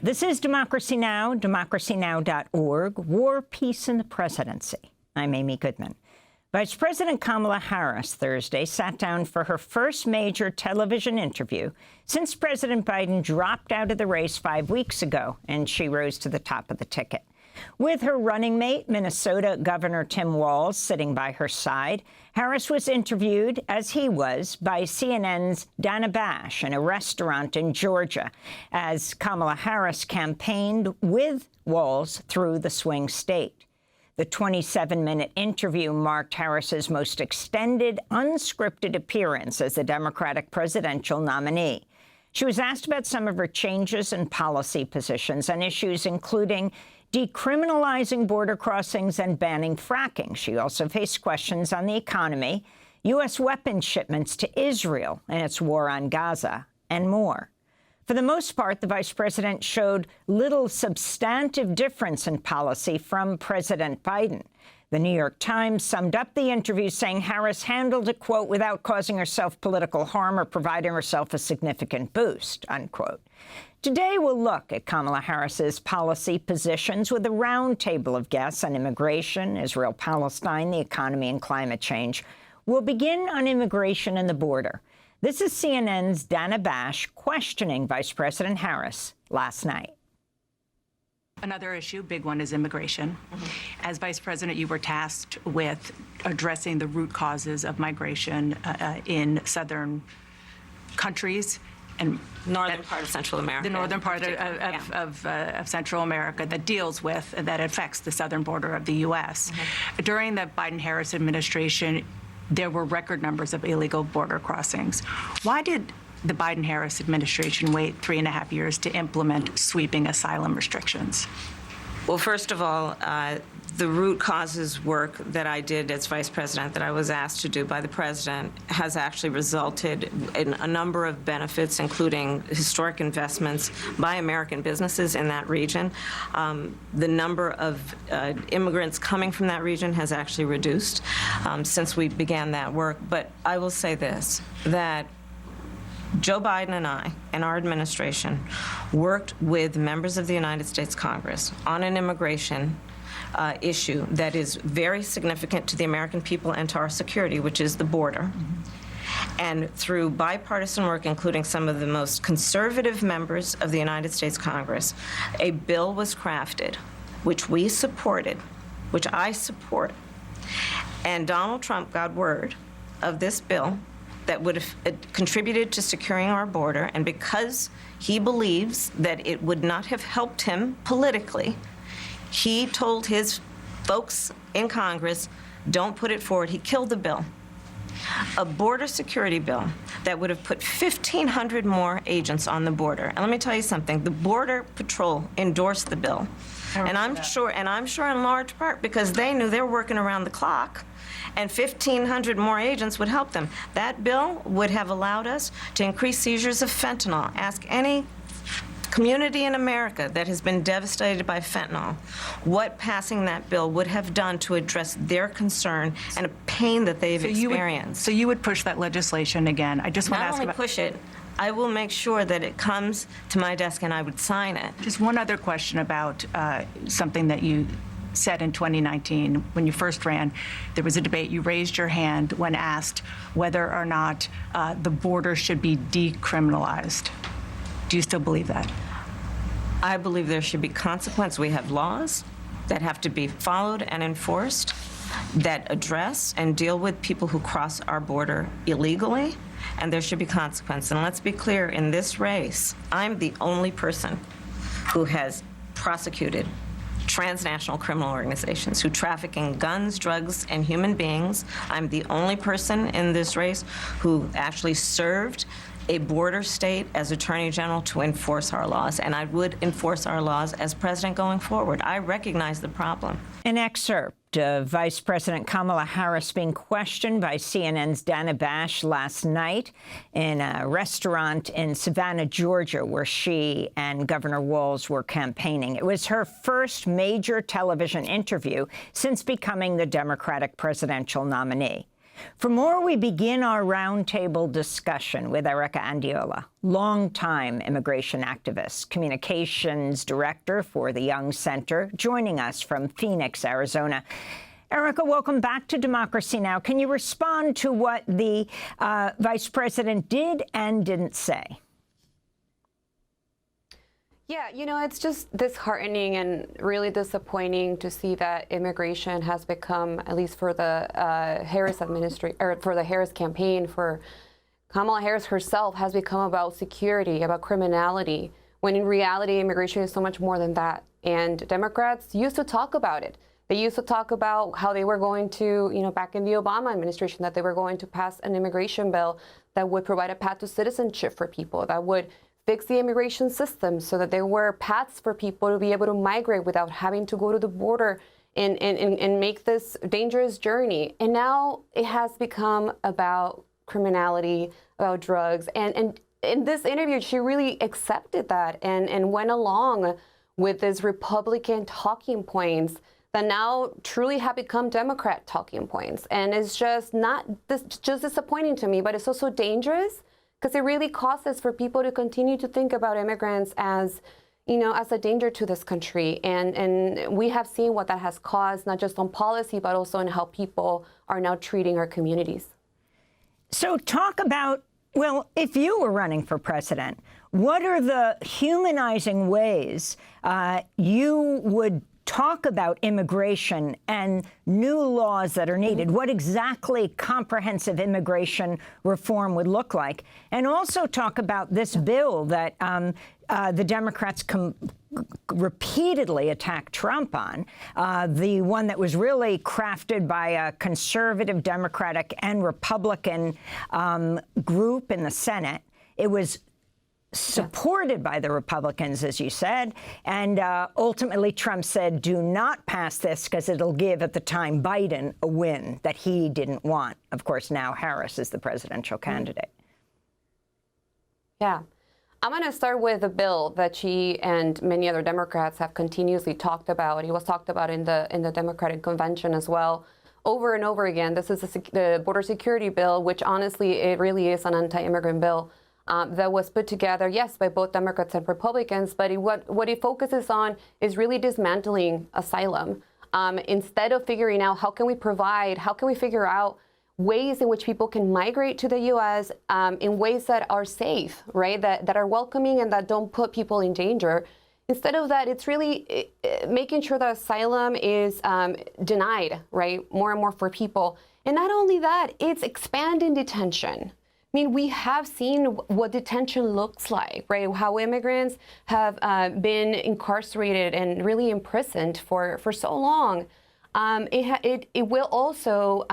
This is Democracy Now!, democracynow.org, War, Peace, and the Presidency. I'm Amy Goodman. Vice President Kamala Harris Thursday sat down for her first major television interview since President Biden dropped out of the race 5 weeks ago, and she rose to the top of the ticket. With her running mate, Minnesota Governor Tim Walz, sitting by her side, Harris was interviewed, as he was, by CNN's Dana Bash in a restaurant in Georgia, as Kamala Harris campaigned with Walz through the swing state. The 27-minute interview marked Harris's most extended, unscripted appearance as the Democratic presidential nominee. She was asked about some of her changes in policy positions on issues including decriminalizing border crossings and banning fracking. She also faced questions on the economy, U.S. weapons shipments to Israel and its war on Gaza, and more. For the most part, the vice president showed little substantive difference in policy from President Biden. The New York Times summed up the interview saying Harris handled it, quote, without causing herself political harm or providing herself a significant boost, unquote. Today, we'll look at Kamala Harris's policy positions with a roundtable of guests on immigration, Israel-Palestine, the economy, and climate change. We'll begin on immigration and the border. This is CNN's Dana Bash questioning Vice President Harris last night. Another issue, big one, is immigration. As Vice President, you were tasked with addressing the root causes of migration in southern countries and northern part of Central America. The northern part of Central America that affects the southern border of the U.S. During the Biden-Harris administration, there were record numbers of illegal border crossings. Why did the Biden-Harris administration wait 3.5 years to implement sweeping asylum restrictions? Well, first of all, the root causes work that I did as vice president, that I was asked to do by the president, has actually resulted in a number of benefits, including historic investments by American businesses in that region. The number of immigrants coming from that region has actually reduced since we began that work. But I will say this, that Joe Biden and I and our administration worked with members of the United States Congress on an immigration issue that is very significant to the American people and to our security, which is the border. And through bipartisan work, including some of the most conservative members of the United States Congress, a bill was crafted, which we supported, which I support. And Donald Trump got word of this bill that would have contributed to securing our border, and because he believes that it would not have helped him politically, he told his folks in Congress, don't put it forward. He killed the bill. A border security bill that would have put 1,500 more agents on the border. And let me tell you something, the Border Patrol endorsed the bill. And I'm sure in large part because they knew they were working around the clock, and 1,500 more agents would help them. That bill would have allowed us to increase seizures of fentanyl. Ask any community in America that has been devastated by fentanyl what passing that bill would have done to address their concern and a pain that they've experienced. So you would push that legislation again? I just want to ask about... Not only push it, I will make sure that it comes to my desk and I would sign it. Just one other question about something that you said in 2019 when you first ran. There was a debate. You raised your hand when asked whether or not the border should be decriminalized. Do you still believe that? I believe there should be consequence. We have laws that have to be followed and enforced that address and deal with people who cross our border illegally, and there should be consequence. And let's be clear, in this race, I'm the only person who has prosecuted transnational criminal organizations who traffic in guns, drugs, and human beings. I'm the only person in this race who actually served a border state as Attorney General to enforce our laws, and I would enforce our laws as president going forward. I recognize the problem. An excerpt of Vice President Kamala Harris being questioned by CNN's Dana Bash last night in a restaurant in Savannah, Georgia, where she and Governor Walz were campaigning. It was her first major television interview since becoming the Democratic presidential nominee. For more, we begin our roundtable discussion with Erika Andiola, longtime immigration activist, communications director for the Young Center, joining us from Phoenix, Arizona. Erika, welcome back to Democracy Now! Can you respond to what the Vice President did and didn't say? Yeah, you know, it's just disheartening and really disappointing to see that immigration has become, at least for the Harris administration, or for the Harris campaign, for Kamala Harris herself, has become about security, about criminality, when in reality, immigration is so much more than that. And Democrats used to talk about it. They used to talk about how they were going to, you know, back in the Obama administration, that they were going to pass an immigration bill that would provide a path to citizenship for people, that would fix the immigration system so that there were paths for people to be able to migrate without having to go to the border and make this dangerous journey. And now it has become about criminality, about drugs. And in this interview, she really accepted that and went along with these Republican talking points that now truly have become Democrat talking points. And it's just just disappointing to me, but it's also dangerous, because it really causes for people to continue to think about immigrants as, you know, as a danger to this country. And we have seen what that has caused, not just on policy, but also in how people are now treating our communities. So talk about, well, if you were running for president, what are the humanizing ways you would talk about immigration and new laws that are needed, what exactly comprehensive immigration reform would look like, and also talk about this bill that the Democrats repeatedly attacked Trump on, the one that was really crafted by a conservative Democratic and Republican group in the Senate. It was supported by the Republicans, as you said, and ultimately Trump said, do not pass this because it'll give, at the time, Biden a win that he didn't want. Of course, now Harris is the presidential candidate. Yeah. I'm going to start with a bill that she and many other Democrats have continuously talked about. It was talked about in the Democratic convention as well, over and over again. This is the border security bill, which honestly, it really is an anti-immigrant bill. That was put together, yes, by both Democrats and Republicans, but what it focuses on is really dismantling asylum. Instead of figuring out how can we figure out ways in which people can migrate to the U.S. In ways that are safe, right, that are welcoming and that don't put people in danger. Instead of that, it's really making sure that asylum is denied, right, more and more for people. And not only that, it's expanding detention. I mean, we have seen what detention looks like, right? How immigrants have been incarcerated and really imprisoned for so long. It will also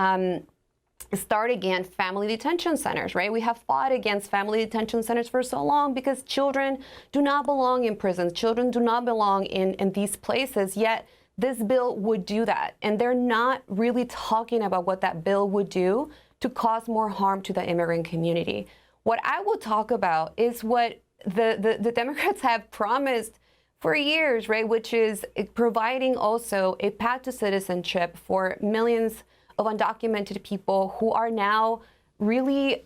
start again family detention centers, right? We have fought against family detention centers for so long because children do not belong in prisons. Children do not belong in these places, yet this bill would do that. And they're not really talking about what that bill would do to cause more harm to the immigrant community. What I will talk about is what the Democrats have promised for years, right, which is providing also a path to citizenship for millions of undocumented people who are now really,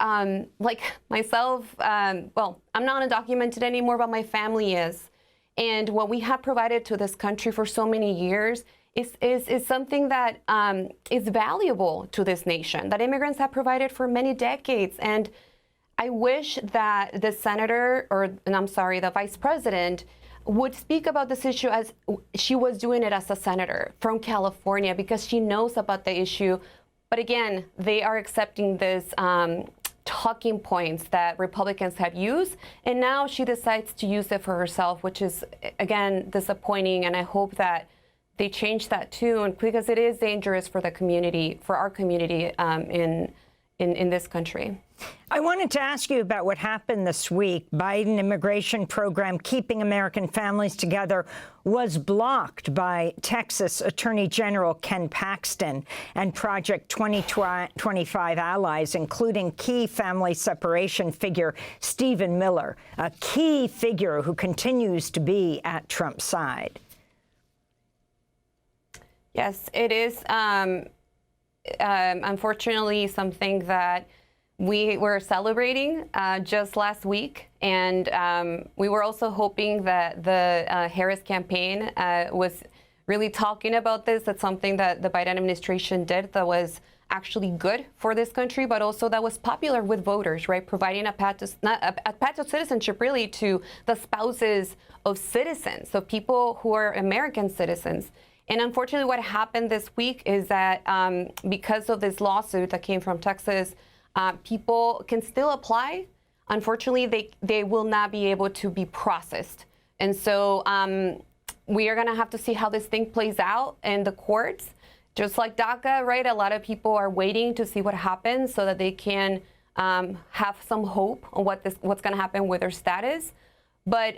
like myself, well, I'm not undocumented anymore, but my family is. And what we have provided to this country for so many years is something that is valuable to this nation, that immigrants have provided for many decades. And I wish that the senator, the vice president, would speak about this issue as she was doing it as a senator from California, because she knows about the issue. But again, they are accepting this talking points that Republicans have used, and now she decides to use it for herself, which is, again, disappointing. And I hope that they change that tune, because it is dangerous for the community, for our community in this country. I wanted to ask you about what happened this week. Biden immigration program, Keeping American Families Together, was blocked by Texas Attorney General Ken Paxton and Project 2025 allies, including key family separation figure Stephen Miller, a key figure who continues to be at Trump's side. Yes, it is. unfortunately something that we were celebrating just last week. And we were also hoping that the Harris campaign was really talking about this. That's something that the Biden administration did that was actually good for this country, but also that was popular with voters, right? Providing a path to citizenship really to the spouses of citizens, so people who are American citizens. And unfortunately, what happened this week is that because of this lawsuit that came from Texas, people can still apply. Unfortunately, they will not be able to be processed. And so we are going to have to see how this thing plays out in the courts. Just like DACA, right? A lot of people are waiting to see what happens so that they can have some hope on what's going to happen with their status. But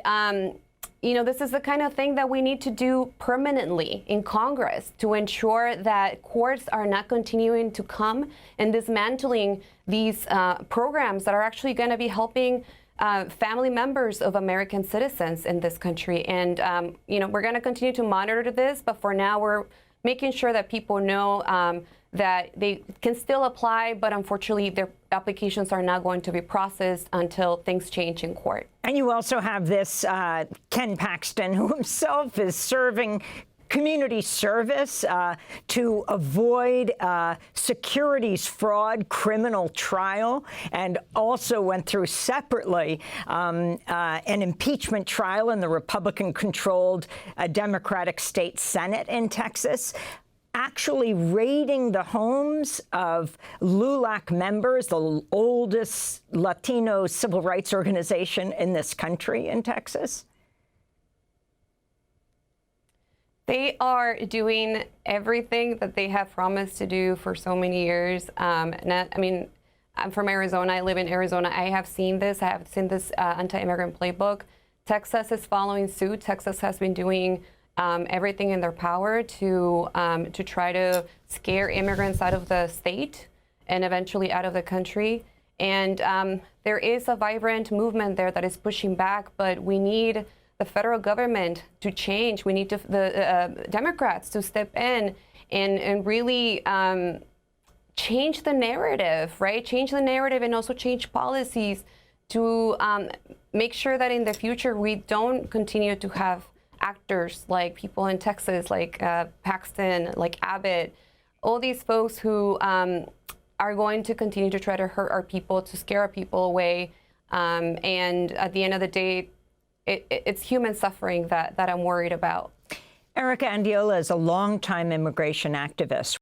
you know, this is the kind of thing that we need to do permanently in Congress to ensure that courts are not continuing to come and dismantling these programs that are actually going to be helping family members of American citizens in this country. And you know, we're going to continue to monitor this, but for now, we're making sure that people know that they can still apply, but unfortunately their applications are not going to be processed until things change in court. And you also have this Ken Paxton, who himself is serving community service to avoid securities fraud criminal trial, and also went through separately an impeachment trial in the Republican-controlled Democratic State Senate in Texas, actually raiding the homes of LULAC members, the oldest Latino civil rights organization in this country in Texas. They are doing everything that they have promised to do for so many years. I mean, I'm from Arizona. I live in Arizona. I have seen this. I have seen this anti-immigrant playbook. Texas is following suit. Texas has been doing everything in their power to try to scare immigrants out of the state and eventually out of the country. And there is a vibrant movement there that is pushing back, but we need the federal government to change. We need the Democrats to step in and really change the narrative, right? Change the narrative and also change policies to make sure that in the future we don't continue to have actors like people in Texas, like Paxton, like Abbott, all these folks who are going to continue to try to hurt our people, to scare our people away. And at the end of the day, it's human suffering that I'm worried about. Erika Andiola is a longtime immigration activist.